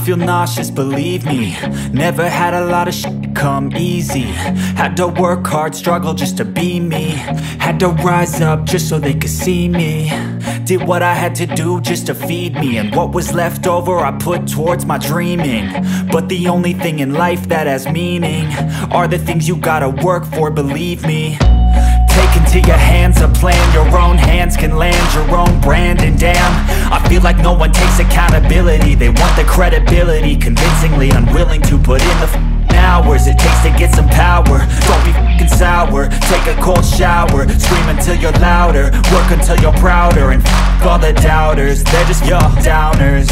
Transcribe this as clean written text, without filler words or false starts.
feel nauseous, believe me. Never had a lot of shit come easy. Had to work hard, struggle just to be me. Had to rise up just so they could see me. Did what I had to do just to feed me, and what was left over I put towards my dreaming. But the only thing in life that has meaning are the things you gotta work for, believe me. Take into your hands a plan, your own hands can land your own brand. And damn, I feel like no one takes accountability. They want the credibility, convincingly unwilling to put in the hours it takes to get some power. Don't be f***ing sour, take a cold shower. Scream until you're louder, work until you're prouder. And f*** all the doubters, they're just your downers.